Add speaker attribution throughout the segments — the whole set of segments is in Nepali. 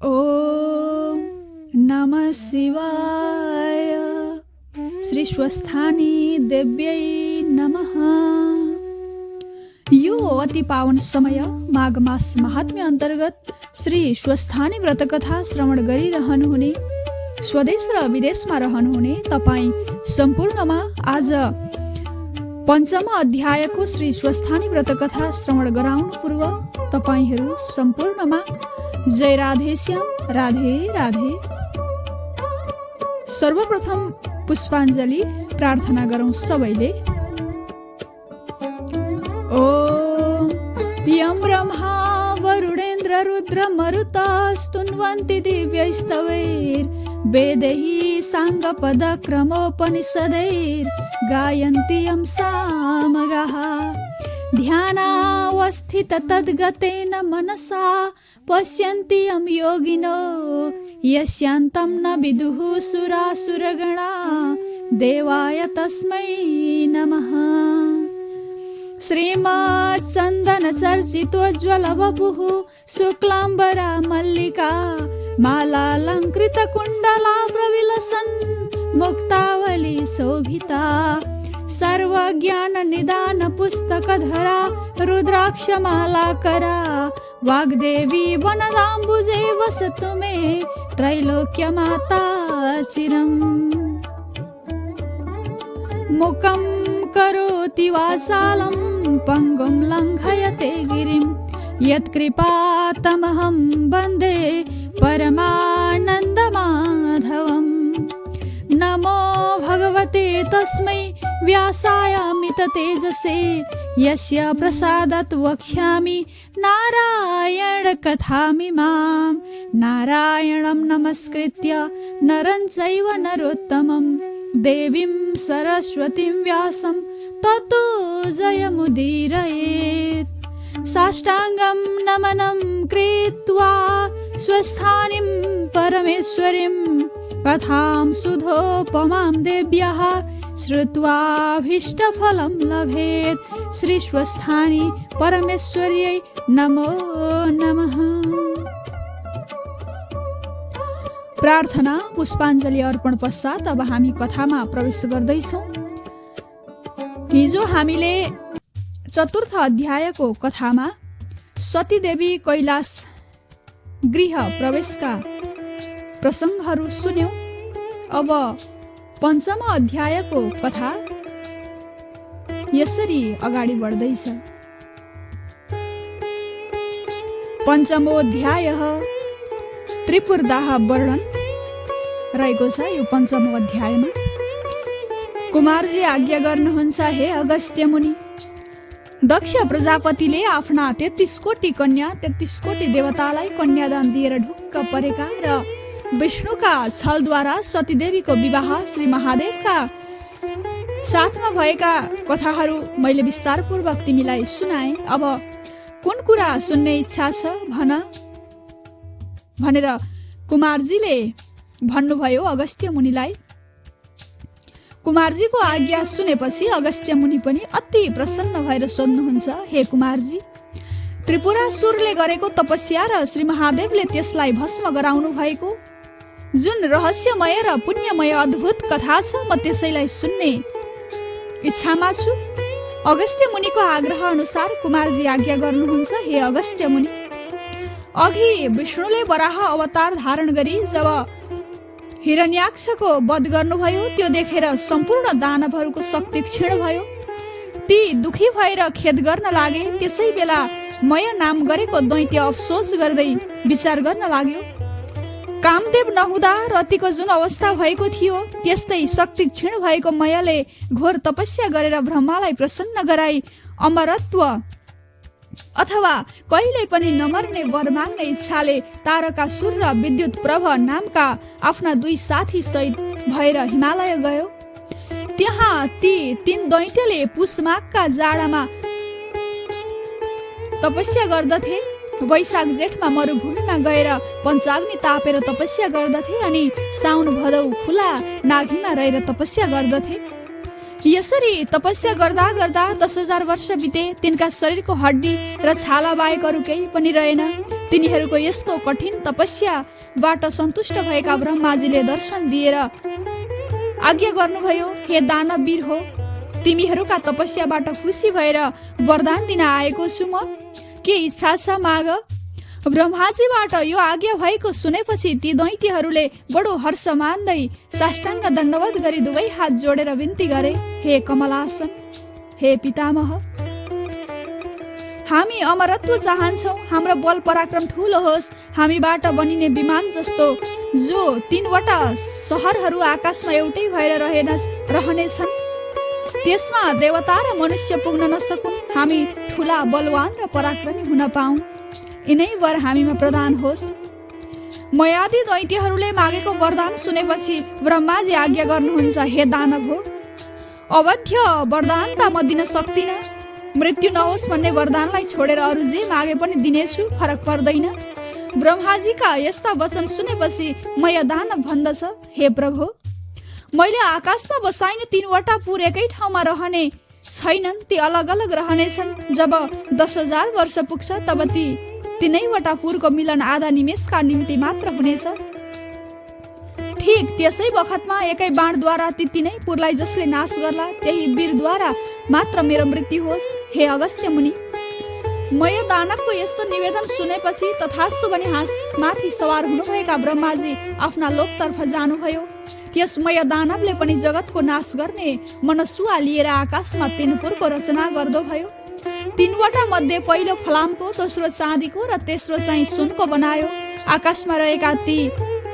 Speaker 1: ओम नमः शिवाय। श्री स्वस्थानी देव्यै नमः। यो अति पावन समय माघ मास महात्म्य अन्तर्गत श्री स्वस्थानी व्रत कथा श्रवण गरिरहनुहुने स्वदेश र विदेशमा रहनुहुने तपाईँ सम्पूर्णमा आज पञ्चम अध्यायको श्री स्वस्थानी व्रत कथा श्रवण गराउनु पूर्व तपाईहरू सम्पूर्णमा जय राधे श्याम राधे राधे। सर्वप्रथम पुष्पाञ्जली प्रार्थना गरौँ सबैले। ओम यम ब्रह्मा वरुणेन्द्र रुद्र मरुतस्तुन्वन्ति दिव्यैस्तवैर् वेदैः साङ्गपदक्रमोपनिषदैर् गायन्ति यं सामगाः। ध्यानावस्थित तद्गतेन मनसा पश्यन्ति यं योगिनो यस्यान्तं न विदुः सुरासुरगणा देवाय तस्मै नमः। श्रीमत्चन्दनचर्चितोज्ज्वलवपुः शुक्लाम्बरा मल्लिका मालालङ्कृतकुण्डला प्रविलसन् मुक्तावली शोभिता सर्वज्ञाननिदानपुस्तकधरा रुद्राक्षमालाकरा वाग्देवी वनदाम्बुजे वसतु मे त्रैलोक्यमाता चिरम्। मुखं करोति वाचालं पङ्गुं लङ्घयते गिरिं यत्कृपातमहं वन्दे परमानन्दमाधवम्। नमो भगवते तस्मै व्यासायामिततेजसे यस्य प्रसादात् वक्ष्यामि नारायणकथामिमां। नारायणं नमस्कृत्य नरं चैव नरोत्तमं देवीं सरस्वतीं व्यासं ततो जयमुदीरयेत्। साष्टाङ्गं नमनं कृत्वा स्वस्थानीं परमेश्वरीं कथां सुधोपमां देव्याः श्रुत्वाभीष्टफलं लभेत्। श्री स्वस्थानी परमेश्वर्यै नमो नमः। प्रार्थना पुष्पाञ्जली अर्पण पश्चात अब हामी कथामा प्रवेश गर्दैछौँ। हिजो हामीले चतुर्थ अध्यायको कथामा सतीदेवी कैलाश गृह प्रवेशका प्रसङ्गहरू सुन्यौँ। अब पञ्चम अध्यायको कथा यसरी अगाडि बढ्दैछ। पञ्चमोऽध्यायः त्रिपुरदाह वर्णन रहेको छ। यो पञ्चम अध्यायमा कुमारजी आज्ञा गर्नुहुन्छ, हे अगस्त्य मुनि, दक्ष प्रजापतिले आफ्ना 33 कोटी कन्या 33 कोटी देवतालाई कन्यादान दिएर ढुक्क परेका र विष्णुका छलद्वारा सतीदेवीको विवाह श्री महादेवका साथमा भएका कथाहरू मैले विस्तारपूर्वक तिमीलाई सुनाएँ। अब कुन कुरा सुन्ने इच्छा छ भन भनेर कुमारजीले भन्नुभयो अगस्त्य मुनिलाई। कुमारजीको आज्ञा सुनेपछि अगस्त्य मुनि पनि अति प्रसन्न भएर सोध्नुहुन्छ, हे कुमारजी, त्रिपुरासुरले गरेको तपस्या र श्री महादेवले त्यसलाई भस्म गराउनु भएको जुन रहस्यमय र पुण्यमय अद्भुत कथा छ, म त्यसैलाई सुन्ने इच्छामा छु। अगस्त्य मुनिको आग्रह अनुसार कुमारजी आज्ञा गर्नुहुन्छ, हे अगस्त्य मुनि, अघि विष्णुले वराह अवतार धारण गरी जब हिरण्याक्षको वध गर्नुभयो त्यो देखेर सम्पूर्ण दानवहरूको शक्ति क्षीण भयो। ती दुखी भएर खेद गर्न लागे। त्यसै बेला मय नाम गरेको दैत्य अफसोस गर्दै विचार गर्न लाग्यो, कामदेव नहुँदा रतिको जुन अवस्था भएको थियो त्यस्तै शक्ति क्षीण भएको मयले घोर तपस्या गरेर ब्रह्मालाई प्रसन्न गराई अमरत्व अथवा कहिल्यै पनि नमर्ने वर माग्ने इच्छाले तारकासुर र विद्युत प्रभ नामका आफ्ना 2 साथी सहित भएर हिमालय गयो। त्यहाँ ती 3 दैत्यले पुष माघका जाडामा तपस्या गर्दथे। वैशाख जेठमा मरुभूमिमा गएर पञ्चाग्नि तापेर तपस्या गर्दथे अनि साउन भदौ खुला नाघीमा रहेर तपस्या गर्दथे। यसरी तपस्या गर्दा गर्दा 10,000 वर्ष बिते। तिनका शरीरको हड्डी र छाला बाहेक अरू केही पनि रहेन। तिनीहरूको यस्तो कठिन तपस्याबाट सन्तुष्ट भएका ब्रह्माजीले दर्शन दिएर आज्ञा गर्नुभयो, हे दानवीर हो, तिमीहरूका तपस्याबाट खुसी भएर वरदान दिन आएको छु म, के इच्छा छ माग। ब्रह्माजीबाट यो आज्ञा भएको सुनेपछि ती दैत्यहरूले बडो हर्ष मान्दै साष्टाङ्ग दण्डवत गरी दुवै हात जोडेर बिन्ती गरे, हे कमलासन, हे पितामह, हामी अमरत्व चाहन्छौँ, हाम्रो बल पराक्रम ठुलो होस्, हामीबाट बनिने विमान जस्तो जो 3वटा सहरहरू आकाशमा एउटै भएर रहनेछन्, त्यसमा देवता र मनुष्य पुग्न नसकुन्, हामी ठुला बलवान र पराक्रमी हुन पाऊँ, यिनै वर हामीमा प्रदान होस्। मयादि दैत्यहरूले मागेको वरदान सुनेपछि ब्रह्माजी आज्ञा गर्नुहुन्छ, हे दानव हो, अवध्य वरदान त म दिन सक्दिनँ, मृत्यु नहोस् भन्ने वरदानलाई छोडेर अरू जे मागे पनि दिनेछु, फरक पर्दैन। ब्रह्माजीका यस्ता वचन सुनेपछि मय दानव भन्दछ, हे प्रभु, मैले आकाशमा बसाइने 3वटा पुर एकै ठाउँमा रहने छैनन्, ती अलग अलग रहनेछन्। जब 10,000 वर्ष पुग्छ तब ती 3वटा पुरको मिलन आधा निमेषका निम्ति मात्र हुनेछ। ठिक त्यसै बखतमा एकै बाणद्वारा ती 3 पुरलाई जसले नाश गर्ला त्यही वीरद्वारा मात्र मेरो मृत्यु होस्। हे अगस्त्य मुनि, मय दानवको यस्तो निवेदन सुनेपछि तथास्तु भनी हाँसमाथि सवार हुनुभएका ब्रह्माजी आफ्ना लोकतर्फ जानुभयो। त्यस मय दानवले पनि जगतको नाश गर्ने मनसुवा लिएर आकाशमा 3 पुरको रचना गर्दो भयो। 3वटा मध्ये पहिलो फलामको, दोस्रो चाँदीको र तेस्रो चाहिँ सुनको बनायो। आकाशमा रहेका ती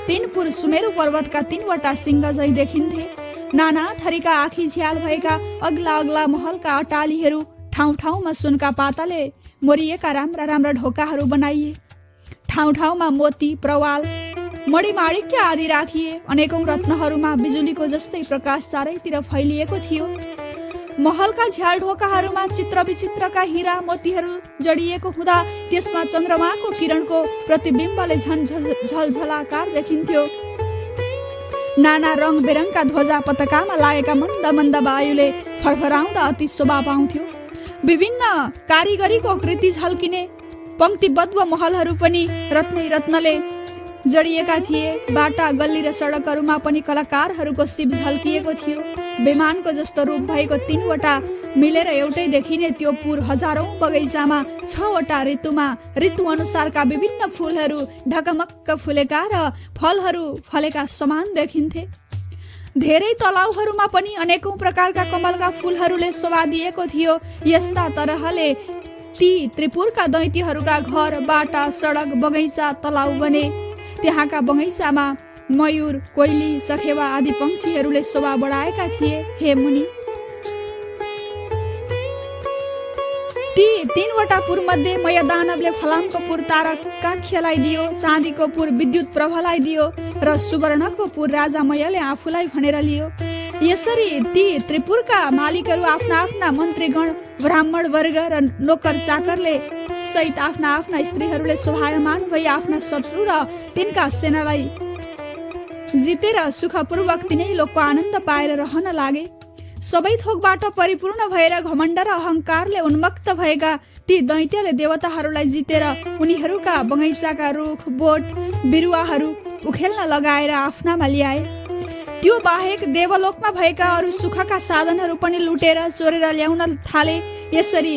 Speaker 1: 3 पुर सुमेरु पर्वतका 3वटा सिंह झैं देखिन्थे। नाना थरीका आँखी झ्याल भएका अग्ला अग्ला महलका अटालीहरू, ठाउँ ठाउँमा सुनका पाताले मोरिएका राम्रा राम्रा ढोकाहरू बनाइए, ठाउँ ठाउँमा मोती, प्रवाल, मणिमाणिक्य आदि राखिए। अनेकौं रत्नहरूमा बिजुलीको जस्तै प्रकाश चारैतिर फैलिएको थियो। महलका झ्याल ढोकाहरूमा चित्र विचित्रका हीरा मोतीहरू जडिएको हुँदा त्यसमा चन्द्रमाको किरणको प्रतिबिम्बले झलझलाकार देखिन्थ्यो। नाना रङ बेरङका ध्वजा पताकामा लागेका मन्द मन्द वायुले फरफराउँदा अति शोभा पाउँथ्यो। विभिन्न कारिगरीको कृति झल्किने पंक्तिबद्ध महलहरू पनि रत्नै रत्नले जडिएका थिए। बाटा, गल्ली र सडकहरूमा पनि कलाकारहरूको सिप झल्किएको थियो। विमानको जस्तो रूप भएको 3वटा मिलेर एउटै देखिने त्यो पुर हजारौं बगैँचामा 6वटा ऋतुमा ऋतु अनुसारका विभिन्न फूलहरू ढकमक्क फुलेका र फलहरू फलेका समान देखिन्थे। धेरै तलाउहरूमा पनि अनेकौं प्रकारका कमलका फूलहरूले शोभा दिएको थियो। यस्ता तरहले ती त्रिपुरका दैत्यहरूका घर, बाटा, सडक, बगैँचा, तलाउ बने। त्यहाँका बगैँचामा मयूर, कोइली, चखेवा आदि पंक्षीहरूले शोभा बढाएका थिए। हे मुनि, ती 3वटा पुर मध्ये मय दानवले फलामको पुर तारकाख्यलाई दियो, चाँदीको पुर विद्युत प्रभलाई दियो र सुवर्णको पुर राजा मयले आफूलाई भनेर लियो। यसरी ती त्रिपुरका मालिकहरू आफ्ना आफ्ना मन्त्रीगण, ब्राह्मण वर्ग र नोकर चाकरले सहित आफ्ना आफ्ना स्त्रीहरूले शोभायमान भई आफ्ना शत्रु र तिनका सेनालाई जितेर सुखपूर्वक तिनै लोकको आनन्द पाएर रहन लागे। सबै थोकबाट परिपूर्ण भएर घमण्ड र अहंकारले उन्मत्त भएका ती दैत्यले देवताहरूलाई जितेर उनीहरूका बगैँचाका रुख, बोट, बिरुवाहरू उखेल्न लगाएर आफ्नामा ल्याए। त्यो बाहेक देवलोकमा भएका अरू सुखका साधनहरू पनि लुटेर चोरेर ल्याउन थाले। यसरी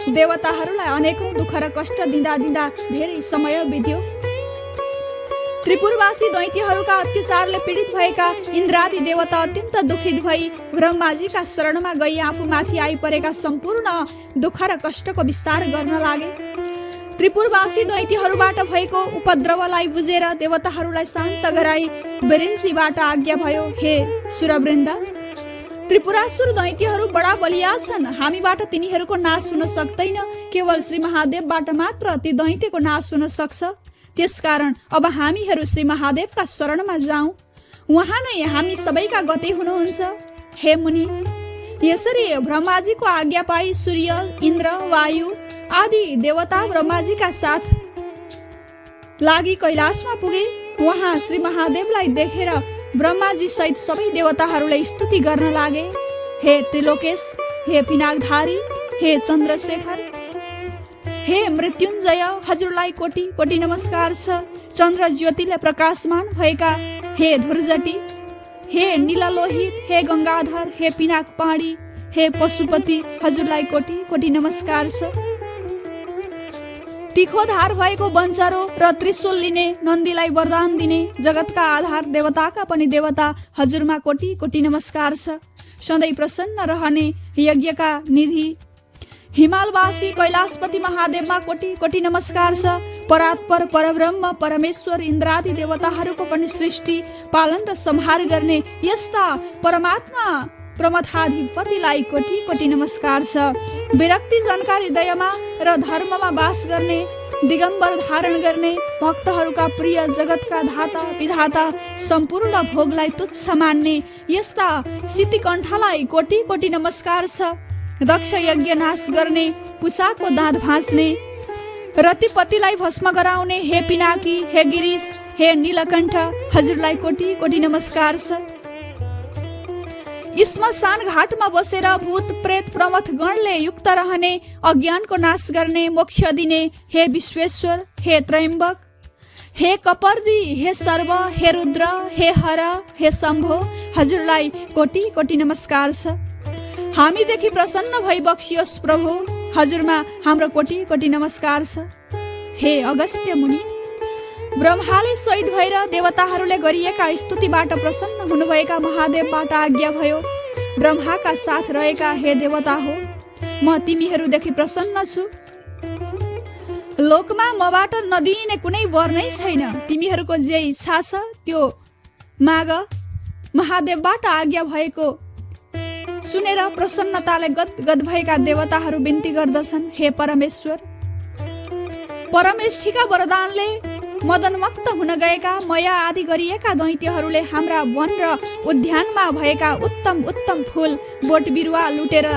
Speaker 1: देवताहरूलाई अनेकौं दुःख र कष्ट दिँदा दिँदा धेरै समय बित्यो। त्रिपुरवासी दैत्यहरूका अत्याचारले पीडित भएका इन्द्रादि देवता अत्यन्त दुखित भई ब्रह्माजीका शरणमा गई आफूमाथि आइपरेका सम्पूर्ण दुःख र कष्टको विस्तार गर्न लागे। त्रिपुरवासी दैत्यहरूबाट भएको उपद्रवलाई बुझेर देवताहरूलाई शान्त गराई बिरिन्चीबाट आज्ञा भयो, हे सुरवृन्द, त्रिपुरासुर दैत्यहरू बडा बलिया छन्, हामीबाट तिनीहरूको नाश हुन सक्दैन, केवल श्री महादेवबाट मात्र ती दैत्यको नाश हुन सक्छ। त्यसकारण अब हामीहरू श्री महादेवका शरणमा जाउँ, उहाँ नै हामी सबैका गति हुनुहुन्छ। हे मुनि, यसरी ब्रह्माजीको आज्ञा पाई सूर्य, इन्द्र, वायु आदि देवता ब्रह्माजीका साथ लागि कैलाशमा पुगे। वहाँ श्री महादेवलाई देखेर ब्रह्माजी सहित सबै देवताहरूले स्तुति गर्न लागे। हे त्रिलोकेश, हे पिनाकधारी, हे चन्द्रशेखर, हे मृत्युञ्जय, हजुरलाई कोटि कोटि नमस्कार छ। चन्द्र ज्योतिले प्रकाशमान भएका हे धुर्जटी, हे नीललोहित, हे गङ्गाधर, हे पिनाक पाणी, हे पशुपति, हजुरलाई कोटि कोटि नमस्कार छ। तिखो धार भएको बन्चरो र त्रिशूल लिने, नन्दीलाई वरदान दिने, जगतका आधार देवताका पनि देवता, हजुरमा कोटि कोटि नमस्कार छ। सधैँ प्रसन्न रहने यज्ञका निधि, हिमालवासी कैलाशपति महादेवमा कोटि कोटि नमस्कार छ। परात्पर परब्रह्म परमेश्वर इन्द्रादि देवताहरूको पनि सृष्टि पालन र संहार गर्ने यस्ता परमात्मा प्रमथाधिपतिलाई कोटि कोटि नमस्कार छ। विरक्ति जनका हृदयमा र धर्ममा वास गर्ने, दिगम्बर धारण गर्ने, भक्तहरूका प्रिय, जगतका धाता विधाता, सम्पूर्ण भोगलाई तुच्छ मान्ने यस्ता सितिकण्ठलाई कोटि कोटि नमस्कार छ। दक्ष यज्ञ नाश गर्ने, कुसाको दाँत भाँच्ने, रतिपतिलाई भस्म गराउने हे पिनाकी, हे गिरीश, हे नीलकण्ठ, हजुरलाई कोटि कोटि नमस्कार छ। श्मशान घाटमा बसेर भूत प्रेत प्रमथ गणले युक्त रहने, अज्ञानको नाश गर्ने, मोक्ष दिने हे विश्वेश्वर, हे त्रयम्बक, हे कपर्दी, हे सर्व, हे रुद्र, हे हर, हे शम्भो, हजुरलाई कोटि कोटि नमस्कार छ। हामीदेखि प्रसन्न भई बक्सियोस् प्रभु, हजुरमा हाम्रो कोटि कोटि नमस्कार छ। हे अगस्त्य मुनि, ब्रह्माले शहीद भएर देवताहरूले गरिएका स्तुतिबाट प्रसन्न हुनुभएका महादेवबाट आज्ञा भयो। ब्रह्माका साथ रहेका हे देवता हो, म तिमीहरूदेखि प्रसन्न छु। लोकमा मबाट नदिइने कुनै वर नै छैन। तिमीहरूको जे इच्छा छ त्यो माग। महादेवबाट आज्ञा भएको सुनेर प्रसन्नताले गदगद भएका देवताहरू बिन्ती गर्दछन्, हे परमेश्वर, परमेष्ठीका वरदानले मदनमक्त हुन गएका मया आदि गरिएका दैत्यहरूले हाम्रा वन र उद्यानमा भएका उत्तम उत्तम फूल बोट बिरुवा लुटेर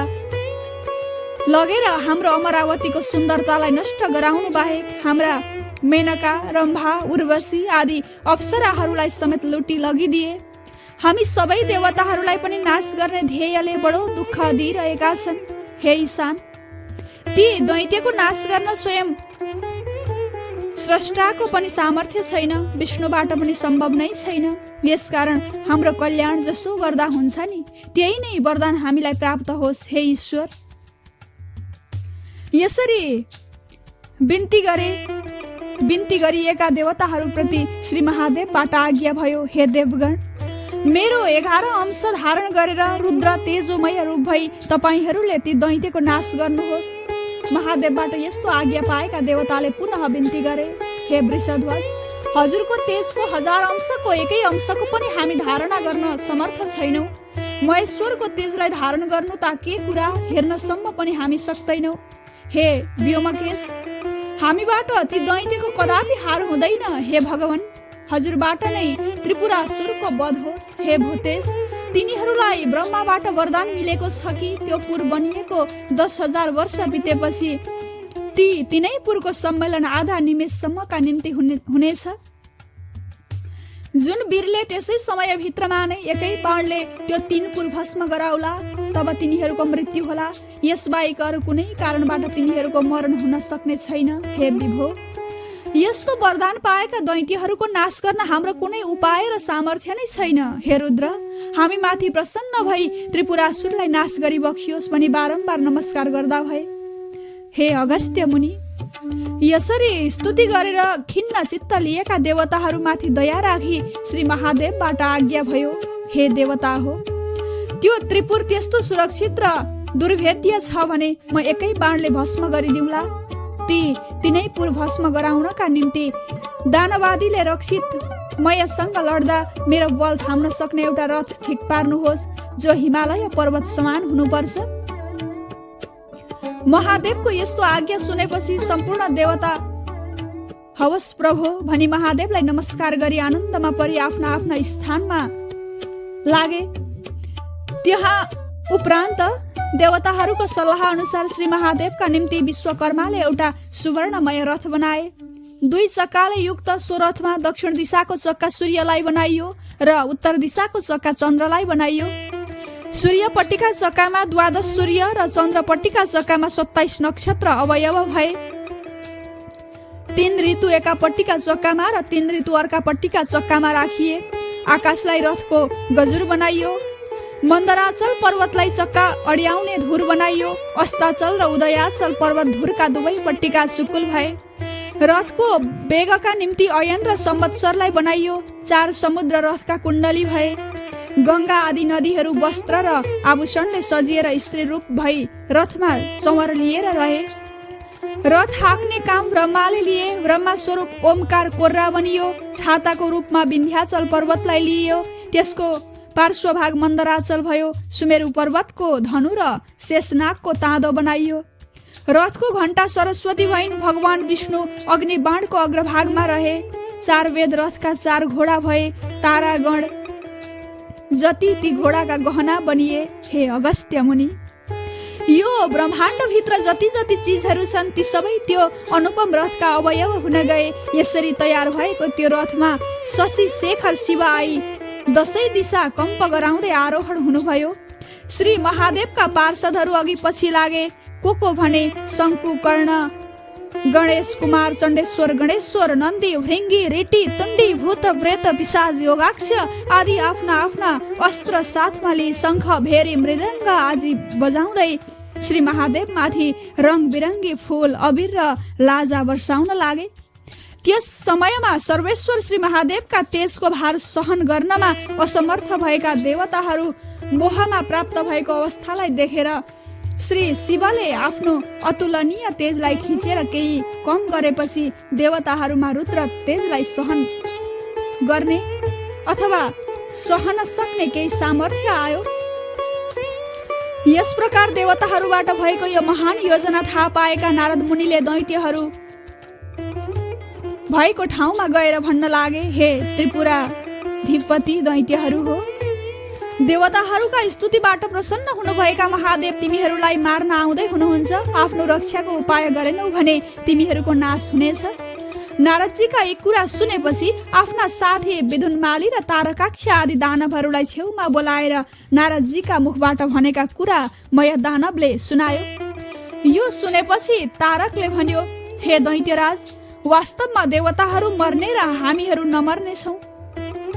Speaker 1: लगेर हाम्रो अमरावतीको सुन्दरतालाई नष्ट गराउनु बाहेक हाम्रा मेनका, रम्भा, उर्वशी आदि अप्सराहरूलाई समेत लुटी लगिदिए। हामी सबै देवताहरूलाई पनि नाश गर्ने ध्येयले बडो दुःख दिइरहेका छन्। हे ईशान, ती दैत्यको नाश गर्न स्वयं स्रष्टाको पनि सामर्थ्य छैन, विष्णुबाट पनि सम्भव नै छैन। यसकारण हाम्रो कल्याण जसो गर्दा हुन्छ नि, त्यही नै वरदान हामीलाई प्राप्त होस् हे ईश्वर। यसरी बिन्ती गरिएका देवताहरूप्रति श्री महादेवबाट आज्ञा भयो, हे देवगण, मेरो 11 अंश धारण गरेर रुद्र तेजोमय रूप भई तपाईहरूले ती दैत्यको नाश गर्नुहोस्। महादेवबाट यस्तो आज्ञा पाएका देवताले पुनः बिन्ती गरे, हे वृषध्वज, हजुरको तेजको 1000 अंशको एकै अंशको पनि हामी धारणा गर्न समर्थ छैनौँ। महेश्वरको तेजलाई धारण गर्नु त के कुरा, हेर्नसम्म पनि हामी सक्दैनौँ। हे व्योमकेश, हामीबाट ती दैत्यको कदापि हार हुँदैन। हे भगवान, हजुरबाट नै त्रिपुरासुरको वध होस्। हे भूतेश, तिनीहरूलाई ब्रह्माबाट वरदान मिलेको छ कि त्यो पुर बनिएको 10,000 वर्ष बितेपछि तिनै पुरको सम्मेलन आधा निमेषसम्मका निम्ति हुनेछ। जुन वीरले त्यसै समयभित्रमा नै एकै बाणले त्यो 3 पुर भस्म गराउला, तब तिनीहरूको मृत्यु होला। यसबाहेक अरू कुनै कारणबाट तिनीहरूको मरण हुन सक्ने छैन। हे विभो, यस्तो वरदान पाएका दैत्यहरूको नाश गर्न हाम्रो कुनै उपाय र सामर्थ्य नै छैन। हे रुद्र, हामी माथि प्रसन्न भई त्रिपुरासुरलाई नाश गरी बक्सियोस् भनी बारम्बार नमस्कार गर्दा भए। हे अगस्त्य मुनि, यसरी स्तुति गरेर खिन्न चित्त लिएका देवताहरूमाथि दया राखी श्री महादेवबाट आज्ञा भयो, हे देवता हो, त्यो त्रिपुर त्यस्तो सुरक्षित र दुर्भेद्य छ भने म एकै बाणले भस्म गरिदिउँला। तिनै पुर भस्म गराउनका निम्ति दानवादीले रक्षित मयसँग लड्दा मेरो बल थाम्न सक्ने एउटा रथ ठिक पार्नुहोस्, जो हिमालय पर्वत समान हुनुपर्छ। महादेवको यस्तो आज्ञा सुनेपछि सम्पूर्ण देवता हवस् प्रभु भनी महादेवलाई नमस्कार गरी आनन्दमा परि आफ्ना आफ्ना स्थानमा लागे। त्यहाँ उपरान्त देवताहरूको सल्लाह अनुसार श्री महादेवका निम्ति विश्वकर्माले एउटा सुवर्णमय रथ बनाए। 2 चक्काले युक्त सो रथमा दक्षिण दिशाको चक्का सूर्यलाई बनाइयो र उत्तर दिशाको चक्का चन्द्रलाई बनाइयो। सूर्यपट्टिका चक्कामा 12 सूर्य र चन्द्रपट्टिका चक्कामा 27 नक्षत्र अवयव भए। तीन ऋतु एकापट्टिका चक्कामा र तीन ऋतु अर्कापट्टिका चक्कामा राखिए। आकाशलाई रथको गजुर बनाइयो। मन्दराचल पर्वतलाई चक्का अड्याउने धुर बनाइयो। अस्ताचल र उदयाचल पर्वत धुरका दुवैपट्टिका चुकुल भए। रथको वेगका निम्ति अयन र संवत्सरलाई बनाइयो। चार समुद्र रथका कुण्डली भए। गङ्गा आदि नदीहरू वस्त्र र आभूषणले सजिएर स्त्री रूप भई रथमा चौर लिएर रहे। रथ हाँक्ने काम ब्रह्माले लिए। ब्रह्मा स्वरूप ओमकार कोर्रा बनियो। छाताको रूपमा विन्ध्याचल पर्वतलाई लिइयो। त्यसको पार्श्वभाग मन्दराचल भयो। सुमेरु पर्वतको धनु र शेषनागको ताँदो बनाइयो। रथको घण्टा सरस्वती भइन्। भगवान विष्णु अग्निबाणको अग्रभागमा रहे। चार वेद रथका चार घोडा भए। तारागण जति ती घोडाका गहना बनिए। हे अगस्त्य मुनि, यो ब्रह्माण्डभित्र जति जति चिजहरू छन् ती सबै त्यो अनुपम रथका अवयव हुन गए। यसरी तयार भएको त्यो रथमा शशि शेखर शिव आई 10 दिशा कम्प गराउँदै आरोहण हुनुभयो। श्री महादेवका पार्षदहरू अघि पछि लागे। को भने शङ्कु, कर्ण, गणेश कुमार, चण्डेश्वर, गणेश्वर, नन्दी, भृङ्गी, रेटी, तुण्डी, भूत, प्रेत, पिशाच, योगाक्ष आदि आफ्ना आफ्ना अस्त्र साथमा लिई शङ्ख, भेरी, मृदङ्ग आदि बजाउँदै श्री महादेव माथि रङ बिरङ्गी फूल, अबिर र लाजा वर्षाउन लागे। त्यस समयमा सर्वेश्वर श्री महादेवका तेजको भार सहन गर्नमा असमर्थ भएका देवताहरू मोहमा प्राप्त भएको अवस्थालाई देखेर श्री शिवले आफ्नो अतुलनीय तेजलाई खिचेर केही कम गरेपछि देवताहरूमा रुद्र तेजलाई सहन गर्ने अथवा सहन सक्ने केही सामर्थ्य आयो। यस प्रकार देवताहरूबाट भएको यो महान योजना थाहा पाएका नारद मुनिले दैत्यहरू भएको ठाउँमा गएर भन्न लागे, हे त्रिपुराधिपति दैत्यहरू हो, देवताहरूका स्तुतिबाट प्रसन्न हुनुभएका महादेव तिमीहरूलाई मार्न आउँदै हुनुहुन्छ। आफ्नो रक्षाको उपाय गरेनौ भने तिमीहरूको नाश हुनेछ। नारदजीका यी कुरा सुनेपछि आफ्ना साथी विदुनमाली र तारकाक्ष आदि दानवहरूलाई छेउमा बोलाएर नारदजीका मुखबाट भनेका कुरा मय दानवले सुनायो। यो सुनेपछि तारकले भन्यो, हे दैत्यराज, वास्तवमा देवताहरू मर्ने र हामीहरू नमर्ने छौँ।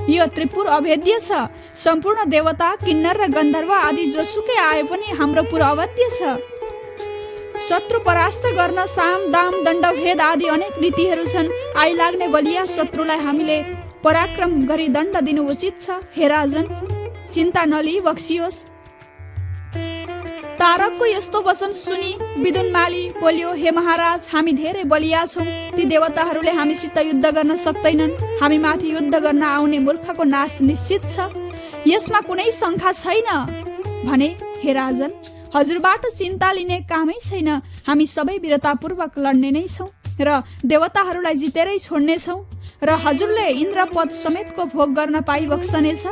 Speaker 1: यो त्रिपुर अभेद्य छ। सम्पूर्ण देवता, किन्नर र गन्धर्व आदि जोसुकै आए पनि हाम्रो पुर अवध्य छ। शत्रु परास्त गर्न साम, दाम, दण्डभेद आदि अनेक नीतिहरू छन्। आइलाग्ने बलिया शत्रुलाई हामीले पराक्रम गरी दण्ड दिनु उचित छ। हे राजन, चिन्ता नलिई बक्सियोस्। तारकको यस्तो वचन सुनि विदुनमाली बोल्यो, हे महाराज, हामी धेरै बलिया छौँ। ती देवताहरूले हामीसित युद्ध गर्न सक्दैनन्। हामी माथि युद्ध गर्न आउने मूर्खको नाश निश्चित छ। यसमा कुनै शङ्का छैन भने हे राजन, हजुरबाट चिन्ता लिने कामै छैन। हामी सबै वीरतापूर्वक लड्ने नै छौँ र देवताहरूलाई जितेरै छोड्ने छौँ र हजुरले इन्द्रपद समेतको भोग गर्न पाइबक्सनेछ।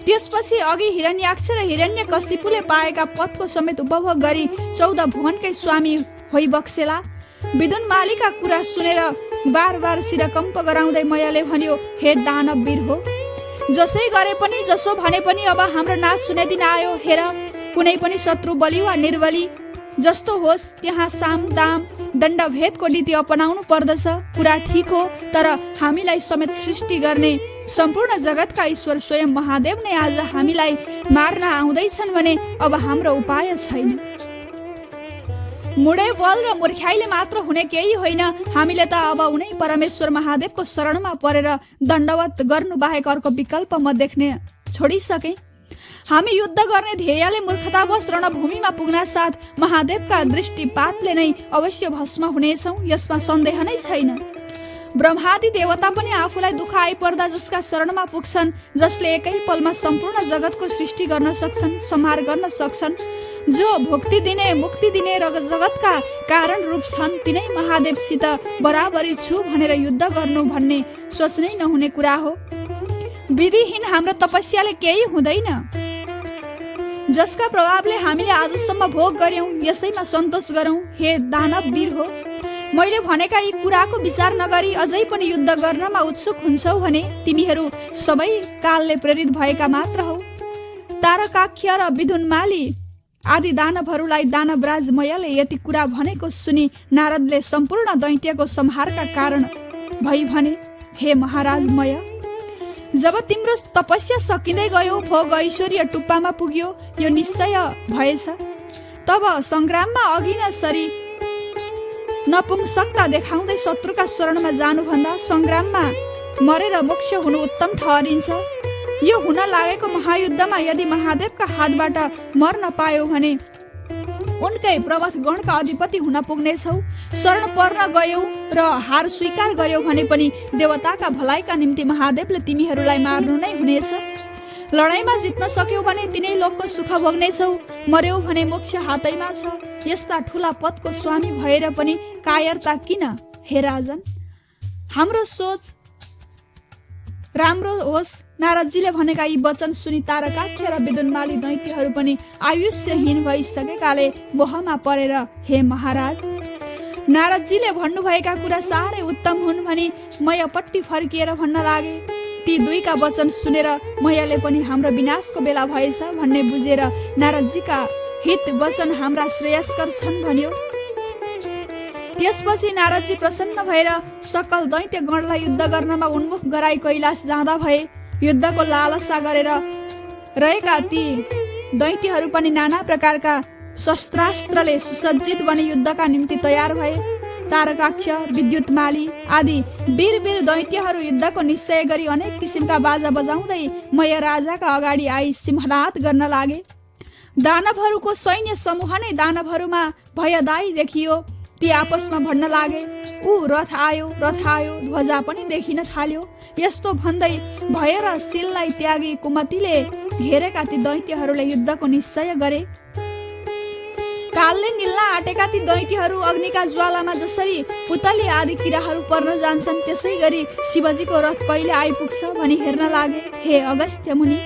Speaker 1: त्यसपछि अघि हिरण्याक्ष र हिरण्यकशिपुले पाएका पदको समेत उपभोग गरी 14 भुवनकै स्वामी होइबक्सेला। विदुनमालीका कुरा सुनेर बार बार शिरकम्प गराउँदै मयले भन्यो, हे दानव वीर हो, जसै गरे पनि जसो भने पनि अब हाम्रो नाश हुने दिन आयो। हेर, कुनै पनि शत्रु बलि वा निर्बली जस्तो होस् त्यहाँ साम, दाम, दण्डभेदको नीति अपनाउनु पर्दछ। कुरा ठिक हो, तर हामीलाई समेत सृष्टि गर्ने सम्पूर्ण जगतका ईश्वर स्वयं महादेव नै आज हामीलाई मार्न आउँदैछन् भने अब हाम्रो उपाय छैन। मुडे बल र मूर्खाइले मात्र हुने केही होइन। हामीले त अब उनै परमेश्वर महादेवको शरणमा परेर दण्डवत गर्नु बाहेक अर्को विकल्प म देख्ने छोडिसकेँ। हामी युद्ध गर्ने ध्येयले मूर्खतावश रणभूमिमा पुग्ना साथ महादेवका दृष्टिपातले नै अवश्य भस्म हुनेछौँ। यसमा सन्देह नै छैन। ब्रह्मादि देवता पनि आफूलाई दुःख आइपर्दा जसका शरणमा पुग्छन्, जसले एकै पलमा सम्पूर्ण जगतको सृष्टि गर्न सक्छन्, संहार गर्न सक्छन्, जो भुक्ति दिने, मुक्ति दिने र जगतका कारण रूप छन्, तिनै महादेवसित बराबरी छु भनेर युद्ध गर्नु भन्ने सोच्नै नहुने कुरा हो। विधिहीन हाम्रो तपस्याले केही हुँदैन। जसका प्रभावले हामीले आजसम्म भोग गर्यौं यसैमा सन्तोष गरौं। हे दानव वीर हो, मैले भनेका यी कुराको विचार नगरी अझै पनि युद्ध गर्नमा उत्सुक हुन्छौ भने तिमीहरू सबै कालले प्रेरित भएका मात्र हौ। तारकाक्ष र विदुनमाली आदि दानवहरूलाई दानवराज मयले यति कुरा भनेको सुनि नारदले सम्पूर्ण दैत्यको संहारका कारण भई भने, हे महाराज मय, जब तिम्रो तपस्या सकिँदै गयो, भोग ऐश्वर्य टुप्पामा पुग्यो, यो निश्चय भएछ, तब संग्राममा अघि न सरी नपुंसकता देखाउँदै शत्रुका शरणमा जानुभन्दा संग्राममा मरेर मोक्ष हुनु उत्तम ठहरिन्छ। यो हुन लागेको महायुद्धमा यदि महादेवका हातबाट मर्न पायो भने उनकै प्रमथ गणका अधिपति हुन पुग्नेछौ। शरण पर्न गयौ र हार स्वीकार गर्यौ भने पनि देवताका भलाइका निम्ति महादेवले तिमीहरूलाई मार्नु नै हुनेछ। लडाईँमा जित्न सक्यौ भने तिनै लोकको सुख भोग्नेछौ, मर्यौ भने मोक्ष हातैमा छ। यस्ता ठुला पदको स्वामी भएर पनि कायरता किन हे राजन? हाम्रो सोच राम्रो होस्। नारदजीले भनेका यी वचन सुनि तारकाख्य र विदुन्माली दैत्यहरू पनि आयुष्यहीन भइसकेकाले मोहमा परेर, हे महाराज, नारदजीले भन्नुभएका कुरा साह्रै उत्तम हुन् भनी मयपट्टि फर्किएर भन्न लागे। ती दुईका वचन सुनेर मयले पनि हाम्रो विनाशको बेला भएछ भन्ने बुझेर नारदजीका हित वचन हाम्रा श्रेयस्कर छन् भन्यो। त्यसपछि नारदजी प्रसन्न भएर सकल दैत्य गणलाई युद्ध गर्नमा उन्मुख गराई कैलाश जाँदा भए। युद्धको लालसा गरेर रहेका ती दैत्यहरू पनि नाना प्रकारका शस्त्रास्त्रले सुसज्जित बनी युद्धका निम्ति तयार भए। तारकाक्ष, विद्युतमाली आदि वीर वीर दैत्यहरू युद्धको निश्चय गरी अनेक किसिमका बाजा बजाउँदै मय राजाका अगाडि आई सिंहनाद गर्न लागे। दानवहरूको सैन्य समूह नै दानवहरूमा भयदायी देखियो। ती आपसमा भन्न लागे, ऊ रथ आयो, रथ आयो, ध्वजा पनि देखिन थाल्यो। यस्तो भन्दै भय र शिललाई त्यागी कुमतिले घेरेका ती दैत्यहरूले युद्धको निश्चय गरे। कालले निल्न आँटेका ती दैत्यहरू अग्निका ज्वालामा जसरी पुतली आदि किराहरू पर्न जान्छन्, त्यसै गरी शिवजीको रथ कहिले आइपुग्छ भनी हेर्न लागे। हे अगस्त्य मुनि,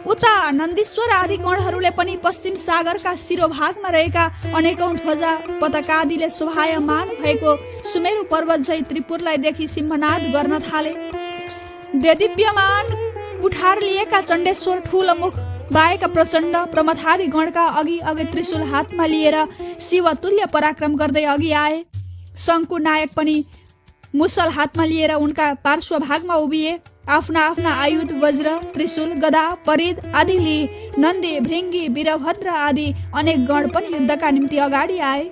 Speaker 1: उता नन्दीश्वर आदि गणहरूले पनि पश्चिम सागरका शिरोभागमा रहेका अनेकौं ध्वजा पताकादिले शोभायमान भएको सुमेरु पर्वत झै त्रिपुरलाई देखि सिंहनाद गर्न थाले। देदीप्यमान कुठार लिएका चण्डेश्वर ठूलो मुख बाएका प्रचण्ड प्रमथादि गणका अघि अघि त्रिशूल हातमा लिएर शिवतुल्य पराक्रम गर्दै अघि आए। शङ्कु नायक पनि मुसल हातमा लिएर उनका पार्श्वभागमा उभिए। आफ्ना आफ्ना आयुध वज्र, त्रिशूल, गदा, परिद आदि लिए नन्दी, भृङ्गी, वीरभद्र आदि अनेक गण पनि युद्धका निम्ति अगाडि आए।